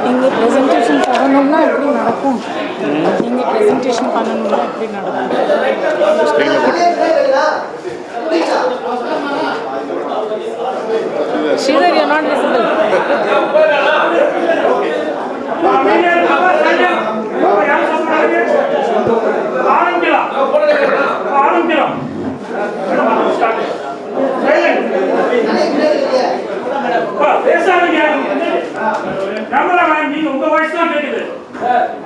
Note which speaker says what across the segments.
Speaker 1: நீங்கள் ப்ரெசன்டேஷன் பண்ணணும்னா எப்படி நடக்கும்? நீங்கள் ப்ரெசன்டேஷன் பண்ணணும்னா எப்படி நடக்கும்? Sridhar, you're not visible.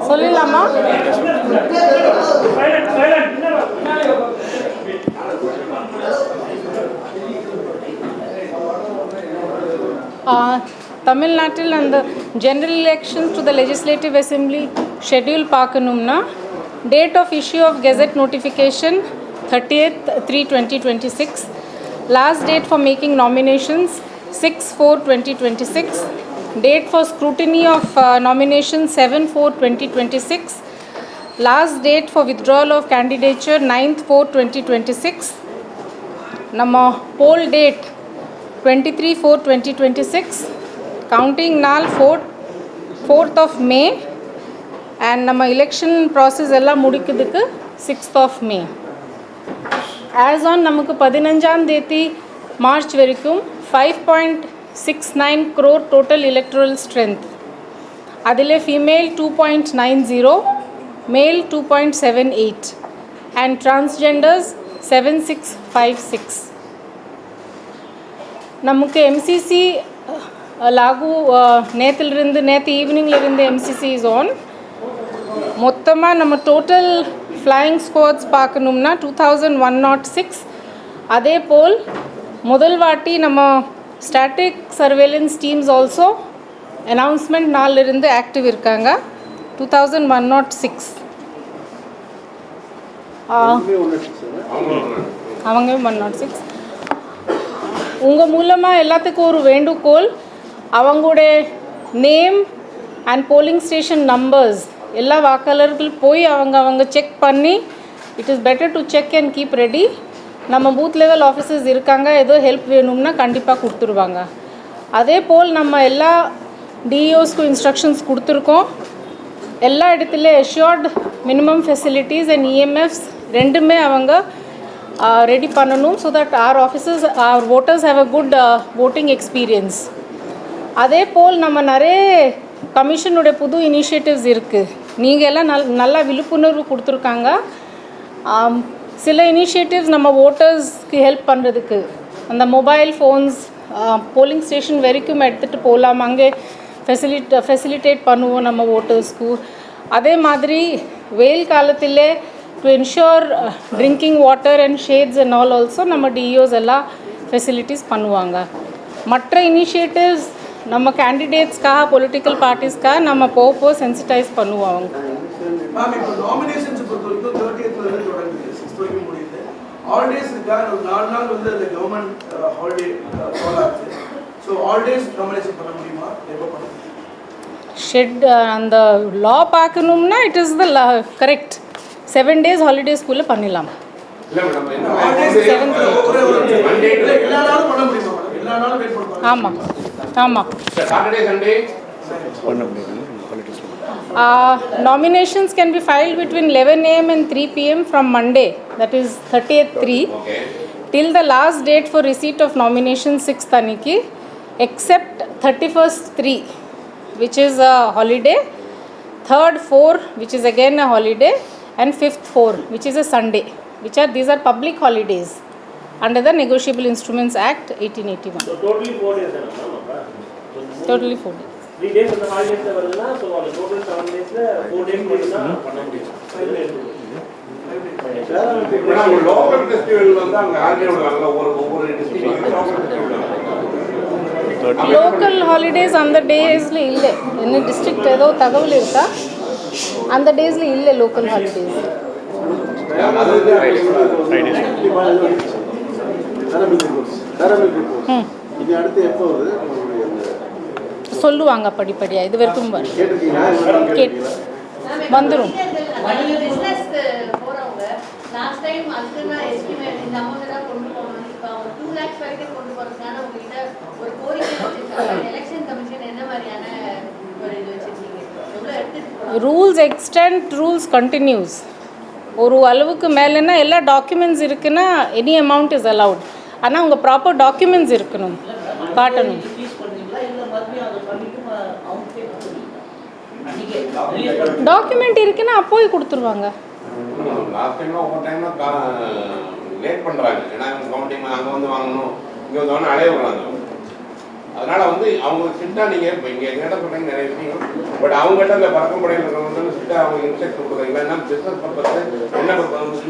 Speaker 1: சொல்லலாமா? தமிழ்நாட்டில் அந்த general elections to the legislative assembly schedule பார்க்கணும்னா date of issue of gazette notification 30th 3/2026, last date for making nominations 6/4/2026, date for scrutiny of nominations 7/4/2026, last date for withdrawal of candidature 9/4/2026, நம்ம poll date 23/4/2026, counting நாள் 4th of May, and நம்ம election process எல்லாம் முடிக்கிறதுக்கு 6th of May. as on நமக்கு 15ஆம் தேதி March வரைக்கும் 5.69 crore total electoral strength. அதில் female 2.90, male 2.78, and transgenders 7656. நமக்கு MCC லாகு நேற்று ஈவினிங்கிலிருந்து MCC is on. மொத்தமாக நம்ம டோட்டல் ஃப்ளையிங் ஸ்குவாட்ஸ் பார்க்கணும்னா 2106. அதே போல் முதல் வாட்டி நம்ம static surveillance teams also announcement நாளிலிருந்து ஆக்டிவ் இருக்காங்க. 2106 அவங்க 106. உங்கள் மூலமாக எல்லாத்துக்கும் ஒரு வேண்டுகோள், அவங்களுடைய name and bowling station numbers எல்லா வாக்காளர்கள் போய் அவங்க செக் பண்ணி, it is better to check and keep ready. நம்ம பூத் லெவல் ஆஃபீஸர்ஸ் இருக்காங்க, ஏதோ ஹெல்ப் வேணும்னா கண்டிப்பாக கொடுத்துருவாங்க. அதே போல் நம்ம எல்லா டிஇஓஸ்க்கும் இன்ஸ்ட்ரக்ஷன்ஸ் கொடுத்துருக்கோம். எல்லா இடத்துலையும் assured minimum facilities and EMFs ரெண்டுமே அவங்க ரெடி பண்ணணும், so that our officers or voters have a good voting experience. அதே போல் நம்ம நிறைய கமிஷனுடைய புது இனிஷியேட்டிவ்ஸ் இருக்குது. நீங்கள் எல்லாம் நல்லா விழிப்புணர்வு கொடுத்துருக்காங்க. சில இனிஷியேட்டிவ்ஸ் நம்ம ஓட்டர்ஸ்க்கு ஹெல்ப் பண்ணுறதுக்கு, அந்த மொபைல் ஃபோன்ஸ் போலிங் ஸ்டேஷன் வரைக்கும் எடுத்துகிட்டு போகலாம், அங்கே ஃபெசிலிட்டேட் பண்ணுவோம் நம்ம ஓட்டர்ஸ்க்கு. அதே மாதிரி வெயில் காலத்திலே to ensure drinking water and shades and all also நம்ம டிஇஓஸ் எல்லாம் ஃபெசிலிட்டிஸ் பண்ணுவாங்க. மற்ற இனிஷியேட்டிவ்ஸ் நம்ம கேண்டிடேட்ஸ்க்காக பொலிட்டிக்கல் பார்ட்டிஸ்க்காக நம்ம போக சென்சிட்டைஸ் பண்ணுவாங்க. ஷெட் அந்த லா பார்க்கணும்னா it is the correct 7 days ஹாலிடேஸ்க்குள்ளே பண்ணிடலாம். ஆமாம் ஆமாம். Nominations can be filed between 11 AM and 3 PM from Monday, that is 30th 3, till the last date for receipt of nominations 6th aniki, except 31st 3, which is a holiday, 3rd 4, which is again a holiday, and 5th 4, which is a Sunday, these are public holidays under the Negotiable Instruments Act 1881.
Speaker 2: So totally 4 days.
Speaker 1: Totally 4 days.
Speaker 2: 3 days on the holidays varala, so on the total 7 days la 4 days மட்டும் பண்ண முடியும்.
Speaker 3: Local festival வந்து அங்க organise பண்ணல, ஒவ்வொரு டிஸ்ட்ரிக்ட்ல local festival.
Speaker 1: Local holidays அந்த டேஸ்ல இல்ல. என்ன டிஸ்ட்ரிக்ட் ஏதோ தகவல் இருக்கா? அந்த டேஸில் இல்லை லோக்கல் ஹாலிடேஸ்.
Speaker 3: அது வந்து
Speaker 4: இது அடுத்து எப்போ வருது
Speaker 1: சொல்லுவாங்க படிப்படியாக. இது வரைக்கும் கேட் வந்துடும்.
Speaker 5: லாஸ்ட் டைம் அதுக்குன்னா எஸ்டிமேட் இந்த அமௌண்ட் தான் கொண்டு போகணும். இப்போ அவங்க 2 lakhs வரைக்கும் கொண்டு போகிறதுக்கான உங்ககிட்ட ஒரு கோரிக்கை வச்சுருக்காங்க. எலெக்ஷன் கமிஷன் என்ன மாதிரியான ஒரு இது வச்சுருக்கீங்க? எவ்வளோ எடுத்துட்டு
Speaker 1: ரூல்ஸ் எக்ஸ்டெண்ட், ரூல்ஸ் கண்டினியூஸ். ஒரு அளவுக்கு மேலேன்னா எல்லா டாக்குமெண்ட்ஸ் இருக்குன்னா எனி அமௌண்ட் இஸ் அலவுட். ஆனால் உங்கள் ப்ராப்பர் டாக்குமெண்ட்ஸ் இருக்கணும், காட்டணும். டாக்குமெண்ட் இருக்குன்னா அப்போயே கொடுத்துருவாங்க.
Speaker 3: லாஸ்ட் டைம்லாம் ஒவ்வொரு டைம்லாம் லேட் பண்ணுறாங்க. ஏன்னா கவுண்டிங் அங்கே வந்து வாங்கணும், இங்கே வந்து வாங்கணும், அலைய விடுறாங்க. அதனால் வந்து அவங்க ஸ்ட்ரிக்டாக நீங்கள் இப்போ இங்கே எங்கிட்ட சொல்கிறீங்க நிறைய விஷயம், பட் அவங்ககிட்ட இந்த பறக்கம்படையில் இருக்கிறவங்க ஸ்ட்ரிக்டாக அவங்க இன்ஸ்ட்ரக்ட் கொடுக்குறீங்க. ஏன்னா பிஸ்னஸ் பர்பஸ் என்ன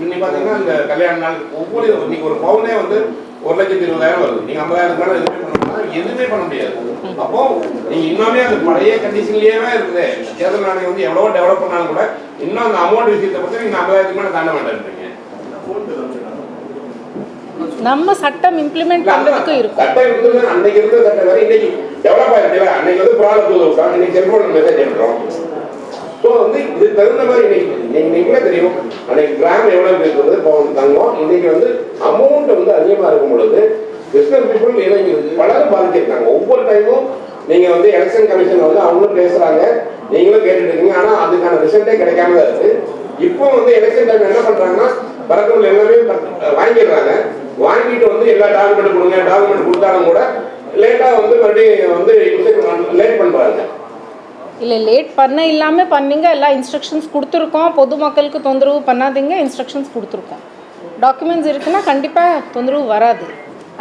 Speaker 3: இன்னைக்கு பார்த்தீங்கன்னா இந்த கல்யாண நாள் ஒவ்வொரு இன்னைக்கு ஒரு பவுனே வந்து 1,20,000 வருது. நீங்கள் 50,000 மேலே எதுவுமே பண்ண முடியாது. அப்போ நீங்கள் இன்னுமே அந்த பழைய கண்டிஷன்லேயே இருக்குது. தேர்தல் நாணயம் வந்து எவ்வளோ டெவலப் பண்ணாலும் கூட இன்னும் அந்த அமௌண்ட் விஷயத்தை பற்றி நீங்கள் 50,000 மேலே தாண்ட மாட்டேன்றீங்க.
Speaker 1: நம்ம சட்டம் இம்ப்ளிமெண்ட் பண்ணுறதுக்கு இருக்கும்.
Speaker 3: சட்டம் இருக்குது. அன்னைக்கு இருந்த சட்டம் வேறு இன்னைக்கு டெவலப் ஆகிருக்கு. அன்னைக்கு வந்து ப்ராடக்ட் விட்டோம், இன்னைக்கு செல்ஃபோன் மெசேஜ் அனுப்புகிறோம். ஸோ வந்து இது தகுந்த மாதிரி இன்னைக்கு நீங்களே தெரியும் அன்னைக்கு கிராம் எவ்வளோ இருக்குது பவுன் தங்கம். இன்னைக்கு வந்து அமௌண்ட் வந்து அதிகமாக இருக்கும் பொழுது பிஸ்னஸ் பீப்புள் இன்னைக்கு பலரும் பாதிச்சிருக்காங்க. ஒவ்வொரு டைமும் நீங்கள் வந்து எலெக்ஷன் கமிஷன் வந்து அவங்களும் பேசுகிறாங்க, நீங்களும் கேட்டுட்டு இருக்கீங்க. ஆனால் அதுக்கான ரிசல்ட்டே கிடைக்காம தான் இருக்குது. இப்போ வந்து எலெக்ஷன் டைம் என்ன பண்ணுறாங்கன்னா பறக்கங்கள் எல்லாமே வாங்கிடுறாங்க. வாங்கிட்டு வந்து எல்லா டாக்குமெண்ட் கொடுங்க, டாக்குமெண்ட் கொடுத்தாலும் கூட லேட்டாக வந்து மறுபடியும் வந்து லேட் பண்ணுறாங்க.
Speaker 1: இல்லை லேட் பண்ண இல்லாமல் பண்ணிங்க. எல்லா இன்ஸ்ட்ரக்ஷன்ஸ் கொடுத்துருக்கோம். பொதுமக்களுக்கு தொந்தரவு பண்ணாதீங்க, இன்ஸ்ட்ரக்ஷன்ஸ் கொடுத்துருக்கோம். டாக்குமெண்ட்ஸ் இருக்குன்னா கண்டிப்பாக தொந்தரவு வராது.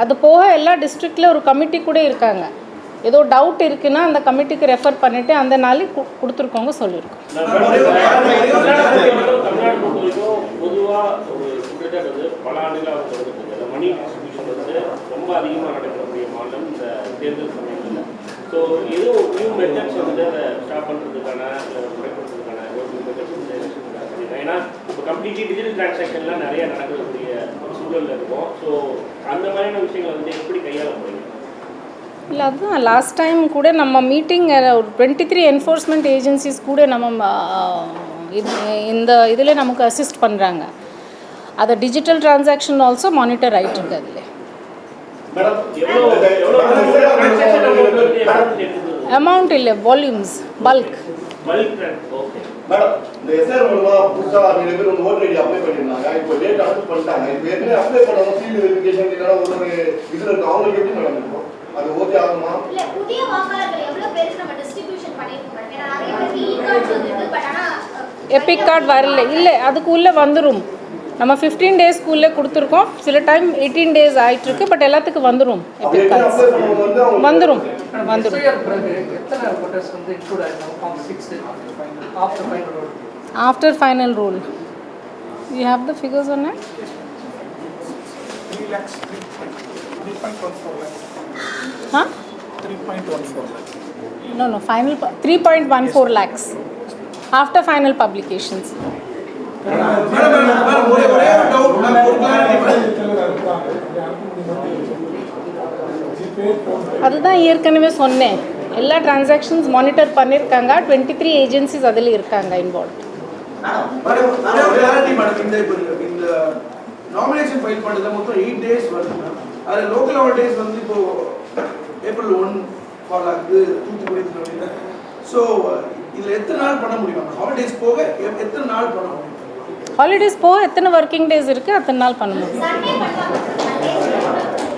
Speaker 1: அது போக எல்லா டிஸ்ட்ரிக்டில் ஒரு கமிட்டி கூட இருக்காங்க. ஏதோ டவுட் இருக்குன்னா அந்த கமிட்டிக்கு ரெஃபர் பண்ணிவிட்டு அந்த நாளைக்கு கொடுத்துருக்கோங்க சொல்லியிருக்கோம்.
Speaker 2: தமிழ்நாடு பொதுவாக ஒரு குற்றச்சாட்டு பல ஆண்டுகளாக வந்து மணி டிஸ்ட்ரிபியூஷன் வந்து ரொம்ப அதிகமாக நடக்கக்கூடிய மாநிலம் இந்த தேர்தல் சமயத்தில். ஸோ ஏதோ நியூ மெத்தட்ஸ் வந்து அதை ஸ்டாப் பண்ணுறதுக்கான இல்லை குறைக்கிறதுக்கான ஒரு நியூ மெத்தட்ஸ் வந்து ஏன்னா இப்போ கம்ப்ளீட்லி டிஜிட்டல் டிரான்சாக்ஷன்லாம் நிறைய நடக்கக்கூடிய ஒரு சூழலில் இருக்கும். ஸோ அந்த மாதிரியான விஷயங்களை வந்து எப்படி கையாள போகிறீங்க?
Speaker 1: இல்லை அதுதான் லாஸ்ட் டைம் கூட நம்ம மீட்டிங் ஒரு 23 என்ஃபோர்ஸ்மெண்ட் ஏஜென்சிஸ் கூட நம்ம இந்த இதில் நமக்கு அசிஸ்ட் பண்ணுறாங்க. அதை டிஜிட்டல் டிரான்சாக்ஷன் ஆல்சோ மானிட்டர் ஆகிட்டு இருக்கு. அதில் அமௌண்ட் இல்லை, வால்யூம்ஸ், பல்க்.
Speaker 4: மேடம் இந்த எஸ்ஆர் மூலமா புதுசா நிறைய பேர் வந்து ஓட்டர் ஐடி அப்ளை பண்ணிருந்தாங்க. இப்போ டேட் அனௌன்ஸ் பண்ணிட்டாங்க. இப்போ ஏற்கனவே அப்ளை பண்ணணும் ஃபீல்டு வெரிஃபிகேஷன் இல்லைனா ஒரு இதுல இருக்கு. அவங்களுக்கு எப்படி மேடம் இருக்கும்? அது ஓகே ஆகுமா?
Speaker 5: இல்ல புதிய வாக்காளர்கள் எவ்வளவு பேருக்கு நம்ம டிஸ்ட்ரிபியூஷன் பண்ணிருக்கோம். ஏன்னா நிறைய பேருக்கு இ கார்டு வந்துருக்கு. பட் ஆனா
Speaker 1: எபிக் கார்டு வரல. இல்லை அதுக்குள்ளே வந்துடும். நம்ம 15 டேஸ்க்குள்ளே கொடுத்துருக்கோம். சில டைம் 18 டேஸ் ஆகிட்டுருக்கு. பட் எல்லாத்துக்கும் வந்துடும். எபிக் கார்ட்ஸ் வந்துடும். After final rule you have the figures on it.
Speaker 6: 3 lakhs, 3.14 lakhs.
Speaker 1: Huh?
Speaker 6: 3.14 lakhs.
Speaker 1: No, final 3.14 lakhs after final publications. அதுதான் ஏற்கனவே சொன்னேன். எல்லா டிரான்சாக்ஷன்ஸ் மானிட்டர் பண்ணியிருக்காங்க. 23 ஏஜென்சிஸ் அதில் இருக்காங்க இன்வால்வ்.
Speaker 7: இந்த நாமினேஷன் ஃபைல் பண்ணுறது மொத்தம் 8 days வருது. அது லோக்கல் ஹாலிடேஸ் வந்து இப்போ ஏப்ரல் 1 ஃபாலோ ஆகுது தூத்துக்குடி. ஸோ இதில் எத்தனை நாள் பண்ண முடியும்? ஹாலிடேஸ் போக எத்தனை நாள் பண்ண முடியும்?
Speaker 1: ஹாலிடேஸ் போக எத்தனை ஒர்க்கிங் டேஸ் இருக்குது அத்தனை நாள் பண்ண முடியும்.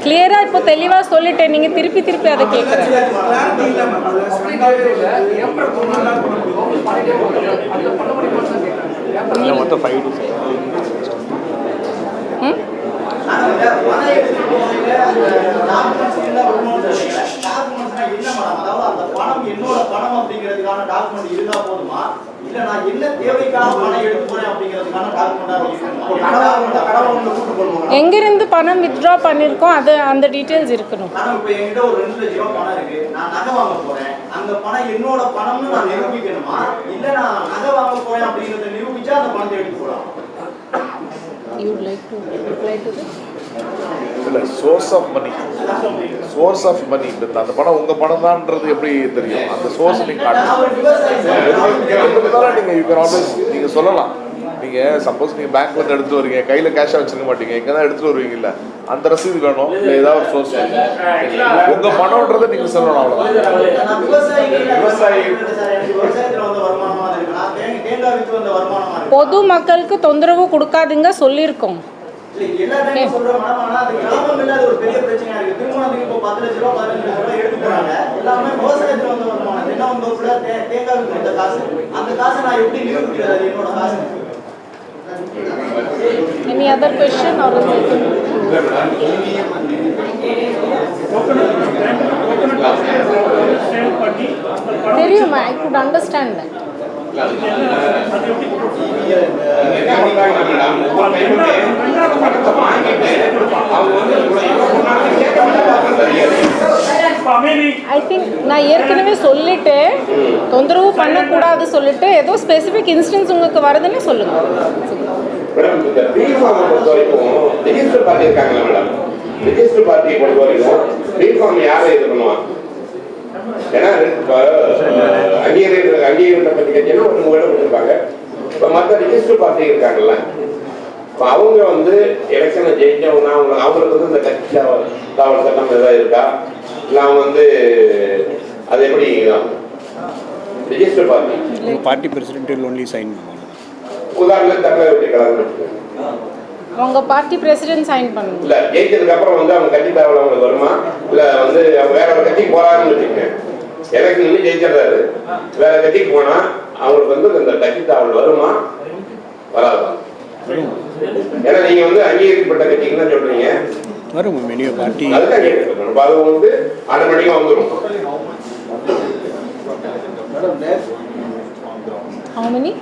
Speaker 1: கிளியராக இப்போ தெளிவாக சொல்லிட்டேன். நீங்கள் திருப்பி அதை கேட்குறேன்.
Speaker 8: மொத்தம் 5 to 6.
Speaker 4: என்னோட பணம் அப்படிங்கிறதுக்கான டாக்குமெண்ட் இருந்தா போதுமா? இல்ல நான் என்ன தேவைக்காக பணம் எடுத்து போறேன் அப்படிங்கிறதுக்கான டாக்குமெண்ட்
Speaker 1: எங்கிருந்து பணம் வித்ட்ரா பண்ணியிருக்கோம் அது அந்த டீட்டெயில்ஸ் இருக்கணும்.
Speaker 4: இப்போ என்கிட்ட ஒரு 2 லட்சம் ரூபாய் பணம் இருக்கு. நான் நகை வாங்க போறேன்.
Speaker 8: அந்த பணம் என்னோட பணம்னு நான் நிரூபிக்கணுமா, இல்ல நான் நகை வாங்க போறேன் அப்படிங்கறத நிரூபிச்சா அந்த பணத்தை எடுத்து போலாம்?
Speaker 1: You would like to reply to this?
Speaker 9: இல்லை, சோர்ஸ் ஆஃப் மணி அந்த பணம் உங்கள் பணம் தான்ன்றது எப்படி தெரியும்? அந்த சோர்ஸ் நீங்கள் நீங்கள் சொல்லலாம். நீங்கள் சப்போஸ் நீங்கள் பேங்க்லேருந்து எடுத்துகிட்டு வரீங்க, கையில் கேஷாக வச்சுருக்க மாட்டீங்க, இங்கே தான் எடுத்துகிட்டு வருவீங்கல்ல, அந்த ரசீது வேணும், இல்லை ஏதாவது ஒரு சோர்ஸ் உங்கள் பணம்ன்றதை நீங்கள் சொல்லணும். அவ்வளோதான்.
Speaker 1: பொது மக்களுக்கு தொந்தரவு கொடுக்காதீங்க சொல்லியிருக்கோம்.
Speaker 8: எல்லா டைமும் சொல்றோம் மேடம், ஆனா அது கிராமங்கள்ல அது ஒரு பெரிய பிரச்சனையா இருக்கு. திருமணத்துக்கு இப்போ 10 லட்ச ரூபா 15 லட்ச ரூபா எடுத்து போறாங்க. எல்லாமே விவசாயத்துல வந்த வருமானம். என்ன வந்தோப்புல தேங்காய் விற்கிற இந்த காசு, அந்த காசை நான் எப்படி நிரூபிக்கிறது? அது என்னோட காசு.
Speaker 1: Any other question or தெரியும், I could understand that. I think நான் ஏற்கனவே சொல்லிட்டு தொந்தரவு பண்ணக்கூடாது சொல்லிட்டு ஏதோ ஸ்பெசிஃபிக் இன்ஸ்டன்ஸ் உங்களுக்கு வருதுன்னு சொல்லுங்க.
Speaker 3: மேடம், இந்த ரீஃபார்மை பொறுத்த வரைக்கும் ரிஜிஸ்டர் பார்ட்டி இருக்காங்களா மேடம்? ரிஜிஸ்டர் பார்ட்டியை பொறுத்த வரைக்கும் ரீஃபார்ம் யாரை இது பண்ணுவான்? ஏன்னா இப்போ அங்கீகரிட்ட பற்றி கட்சினா ஒரு உங்களிடம் கொடுத்துருப்பாங்க. இப்போ மற்ற ரிஜிஸ்டர் பார்ட்டி இருக்காங்கல்ல, இப்போ அவங்க வந்து எலெக்ஷனை ஜெயிச்சவங்க அவங்களுக்கு வந்து இந்த கட்சி தாவல் சட்டம் ஏதாவது இருக்கா, இல்லை அவங்க வந்து அது எப்படி register party
Speaker 10: party president will only sign.
Speaker 3: உதாரணத்துக்கு தமிழக வெற்றி கழகம்
Speaker 1: அவங்க பார்ட்டி பிரசிடென்ட் சைன் பண்ணுங்க.
Speaker 3: இல்ல ஜெயிச்சதுக்கு அப்புறம் வந்து அவங்க கட்சி தாவல் அவங்களுக்கு வருமா, இல்ல வந்து அவங்க வேற ஒரு கட்சிக்கு போறாருன்னு வச்சுக்கோங்க, எலெக்ஷன் வந்து ஜெயிச்சிடுறாரு, வேற கட்சிக்கு போனா அவங்களுக்கு வந்து இந்த கட்சி தாவல் வருமா வராதான்? ஏன்னா நீங்க வந்து அங்கீகரிக்கப்பட்ட கட்சிக்கு தான் சொல்றீங்க,
Speaker 10: வரும் மெனியோ பார்ட்டி
Speaker 3: அதுதான் கேட்கணும். அது வந்து ஆட்டோமேட்டிக்கா வந்துடும்.
Speaker 1: How many?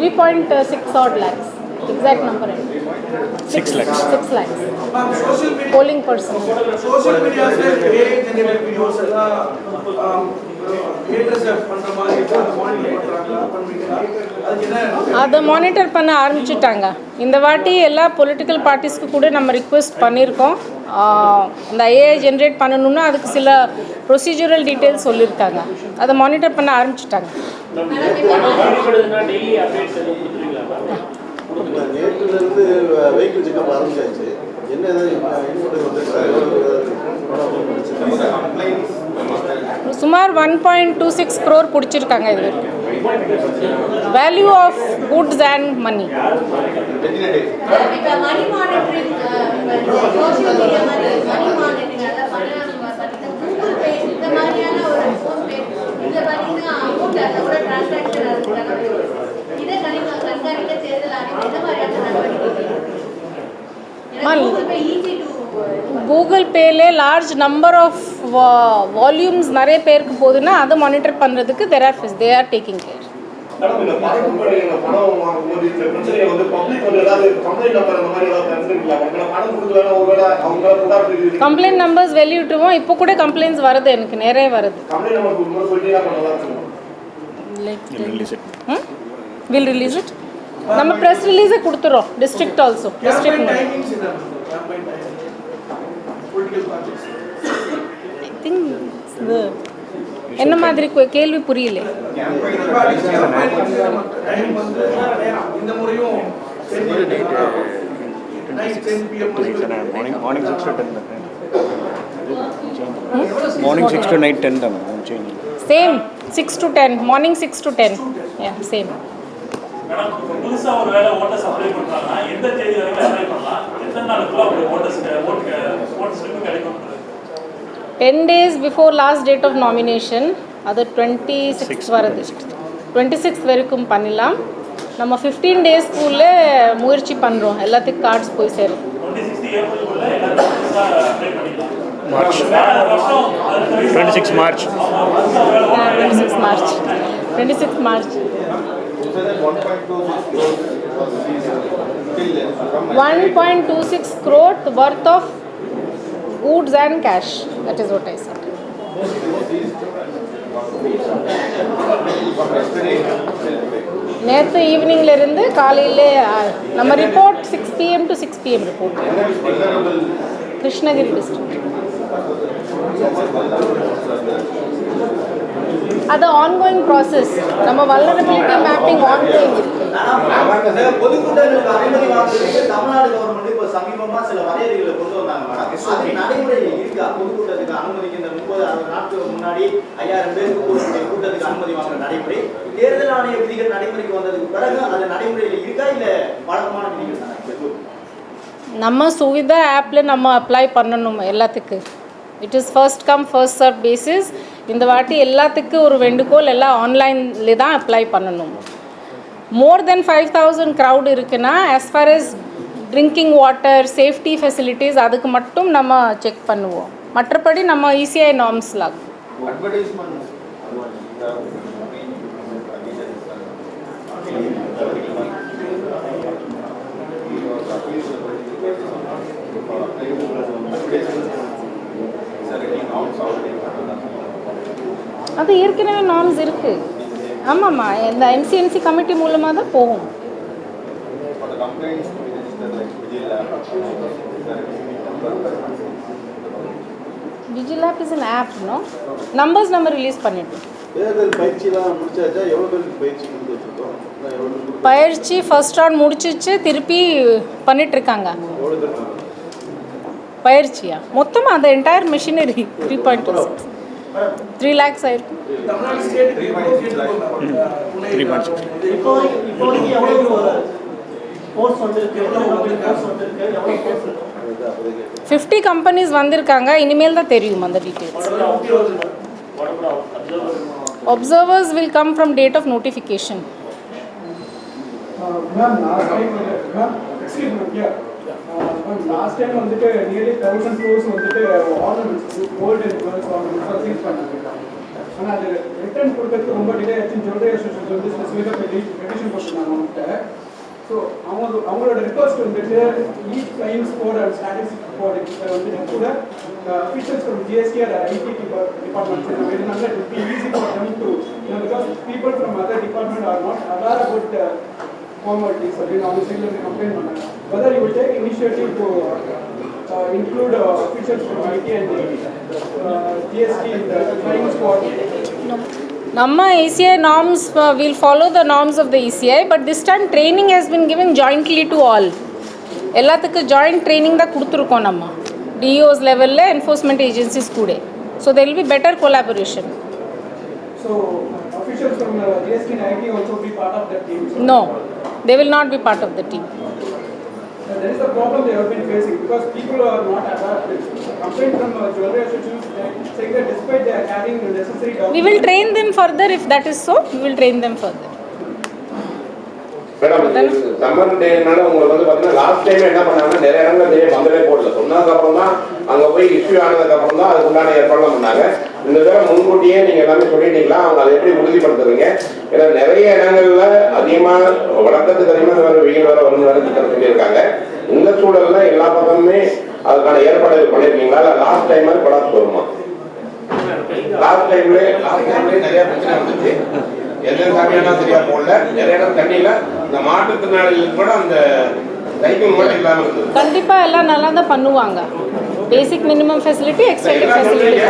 Speaker 1: 3.6 odd lakhs. Exact number.
Speaker 10: 6 lakhs.
Speaker 1: 6 lakhs.
Speaker 7: Social media.
Speaker 1: Polling person.
Speaker 7: Social media generated videos
Speaker 1: அதை மானிட்டர் பண்ண ஆரம்பிச்சுட்டாங்க. இந்த வாட்டி எல்லா பொலிட்டிக்கல் பார்ட்டிஸ்க்கு கூட நம்ம ரிக்வெஸ்ட் பண்ணியிருக்கோம். இந்த ஏஐ ஜென்ரேட் பண்ணணும்னா அதுக்கு சில ப்ரொசீஜரல் டீட்டெயில்ஸ் சொல்லியிருக்காங்க. அதை மானிட்டர் பண்ண ஆரம்பிச்சுட்டாங்க.
Speaker 4: நேற்றுலேருந்து வெஹிக்கிள் செக்அப் ஆரம்பிச்சாச்சு.
Speaker 1: சுமார் 1.26 crore பிடிச்சிருக்காங்க. இது value of goods and money.
Speaker 5: Money monitoring, social media மாதிரி மணி மானிட்டரிங் அதான் பார்த்தீங்கன்னா கூகுள் பே இந்த மாதிரியான ஒரு ஃபோன் பே இந்த பார்த்தீங்கன்னா அமௌண்ட் அதை கூட டிரான்சாக்ஷன் இதை கண்காணிக்க தேர்தல் ஆணையம் இந்த மாதிரியான நடவடிக்கை Google Pay easy to
Speaker 1: Google பேலே லார்ஜ் நம்பர் ஆஃப் வால்யூம்ஸ் நிறைய பேருக்கு போகுதுன்னா அதை மானிட்டர் பண்ணுறதுக்கு they are taking care. Complaint numbers வெளியிட்டுருவோம். இப்போ கூட கம்ப்ளைண்ட்ஸ் வருது, எனக்கு நிறைய வருது. Will release it. நம்ம ப்ரெஸ் ரிலீஸை கொடுத்துறோம். District also district I think என்ன மாதிரி கேள்வி புரியல.
Speaker 10: மார்னிங் 6 to night 10 தான் change.
Speaker 1: Same 6 to 10 morning 6 to 10 same.
Speaker 11: Madam, புதுசா ஒரு வேளை ஓட்டர்ஸ் அப்ளை பண்றாங்க, எந்த தேதி வரைக்கும் அப்ளை பண்ணலாம், எத்தனை நாளுக்குள்ள அப்படி ஓட்டு ஸ்லிப் கிடைக்கும்?
Speaker 1: 10 days before last date of nomination. அது 26 வருது. 26 வரைக்கும் பண்ணலாம். நம்ம 15 daysக்குள்ள முயற்சி பண்ணுறோம் எல்லாத்துக்கும் கார்ட்ஸ் போய் சேரும்.
Speaker 10: 26 March.
Speaker 1: 26 March. 1.26 crore worth of goods and cash. That is what I said. நேற்று ஈவினிங்ல இருந்து காலையில நம்ம report 6 PM to 6 PM report. Krishnagiri district. அது ஆன்கோயிங் ப்ராசஸ். நம்ம வல்னரபிலிட்டி மேப்பிங் ஆன்கோயிங் இருக்கு.
Speaker 8: பொதுக்கூட்டங்களுக்கு அனுமதி வாங்குறதுக்கு தமிழ்நாடு கவர்மெண்ட் இப்போ சமீபமா சில வரையறைகளை கொண்டு வந்தாங்க மேடம். அது நடைமுறையில் இருக்கா? பொதுக்கூட்டத்துக்கு அனுமதிக்கு இந்த 30-60 நாட்களுக்கு முன்னாடி 5000 பேருக்கு கூடக்கூடிய கூட்டத்துக்கு அனுமதி வாங்குற நடைமுறை தேர்தல் ஆணைய விதிகள் நடைமுறைக்கு வந்ததுக்கு பிறகு அது நடைமுறையில் இருக்கா இல்ல வழக்கமான விதிகள் தானே?
Speaker 1: நம்ம சுவிதா ஆப்பில் நம்ம அப்ளை பண்ணணும் எல்லாத்துக்கு. It is first come first serve basis. இந்த வாட்டி எல்லாத்துக்கு ஒரு வேண்டுகோள், எல்லாம் ஆன்லைன்ல தான் அப்ளை பண்ணணும். மோர் தென் 5000 க்ரௌட் இருக்குன்னா as far as drinking water safety facilities அதுக்கு மட்டும் நம்ம செக் பண்ணுவோம். மற்றபடி நம்ம ECI நார்ம்ஸில் அது ஏற்கனவே நார்ம்ஸ் இருக்குது. ஆமாம்மா, இந்த MCNC கமிட்டி மூலமாக தான் போகும். Vigil app is an app, no? Numbers நம்ம ரிலீஸ் பண்ணிட்டோம்.
Speaker 4: தேர்தல் பயிற்சிலாம் முடிச்சாச்சா? எவ்வளோ பேருக்கு பயிற்சி கொடுத்து வச்சுருக்கோம்?
Speaker 1: பயிற்சி ஃபர்ஸ்ட் ரவுண்ட் முடிச்சிச்சு, திருப்பி பண்ணிகிட்ருக்காங்க. பயிற்சியா மொத்தமாக அந்த என்டையர் மிஷினரி 3 lakhs ஆயிருக்கு.
Speaker 7: தமிழ்நாடு ஸ்டேட்
Speaker 10: 3.6.
Speaker 8: இப்போதைக்கு எவ்வளவு போஸ்ட் வந்திருக்கு? எவ்வளவு போஸ்ட்
Speaker 1: 50 கம்பெனிஸ் வந்திருக்காங்க. இனிமேல் தான் தெரியும் அந்த details. Observers will come from date of notification.
Speaker 6: Ma'am, last time வந்துட்டு nearly 1000 crores வந்துட்டு ornaments, gold and jewels ornaments purchase பண்ணாங்க. ஆனால் அது ரிட்டர்ன் கொடுக்கறதுக்கு ரொம்ப டிலே ஆச்சுன்னு ஜுவல்லரி அசோசியேஷன் வந்து ஸ்பெசிஃபிக்காக பெட்டிஷன் போட்டுருந்தாங்க அவங்ககிட்ட. ஸோ அவங்களோட ரிக்வஸ்ட் வந்துட்டு each claims code and statistic code வந்துட்டு கூட officials from GST or IT departments வேணும்னால it would be easy for them to, because people from other department are not aware about formalities அப்படின்னு அவங்க சைடில் வந்து complaint பண்ணாங்க. whether you will take initiative to include officials from IT and GST in the claims court.
Speaker 1: நம்ம ECI norms will follow the norms of the ECI, but this time training has been given jointly to all. எல்லாத்துக்கு joint training தான் கொடுத்துருக்கோம் நம்ம DOs லெவலில், enforcement agencies கூட. So there will be better collaboration.
Speaker 6: So officials from GST and IT also be part of that team?
Speaker 1: No, they will not be part of the team.
Speaker 6: There is a problem they have been facing because people are not aware of this. Complaint from jewelry associations saying that despite they are carrying the necessary documents.
Speaker 1: We will train them further. If that is so, we will train them further.
Speaker 3: Madam, summer டேனால உங்களுக்கு வந்து பார்த்தீங்கன்னா last time என்ன பண்ணாங்கன்னா நிறைய இடங்கள் நிறைய மங்களே போடல. சொன்னதுக்கப்புறம் தான் அங்கே போய் இஷ்யூ ஆனதுக்கப்புறம் தான் அதுக்குண்டான ஏற்பாடுலாம் பண்ணாங்க. இந்த தடவை முன்கூட்டியே நீங்கள் எல்லாமே சொல்லிட்டீங்களா? அவங்க அதை எப்படி உறுதிப்படுத்துறீங்க? ஏன்னா நிறைய இடங்கள்ல அதிகமாக வழக்கத்துக்கு அதிகமாக வேறு வெயில் வேறு வரும்னு திட்டம் சொல்லியிருக்காங்க. இந்த சூழல்ல எல்லா பக்கமுமே அதுக்கான ஏற்பாடுகள் பண்ணியிருக்கீங்களா? இல்லை லாஸ்ட் டைம் மாதிரி படாசு வருமா? லாஸ்ட் டைம்லேயே நிறைய பிரச்சனை வந்துச்சு. எந்த சாமியானா சரியா போடல, நிறைய இடம் தண்ணியில இந்த மாற்றுத்திறனாளிகளுக்கு கூட அந்த சைக்கிள் மட்டும் இல்லாமல் இருந்தது.
Speaker 1: கண்டிப்பா எல்லாம் நல்லா தான் பண்ணுவாங்க. Basic minimum facility, extended facility.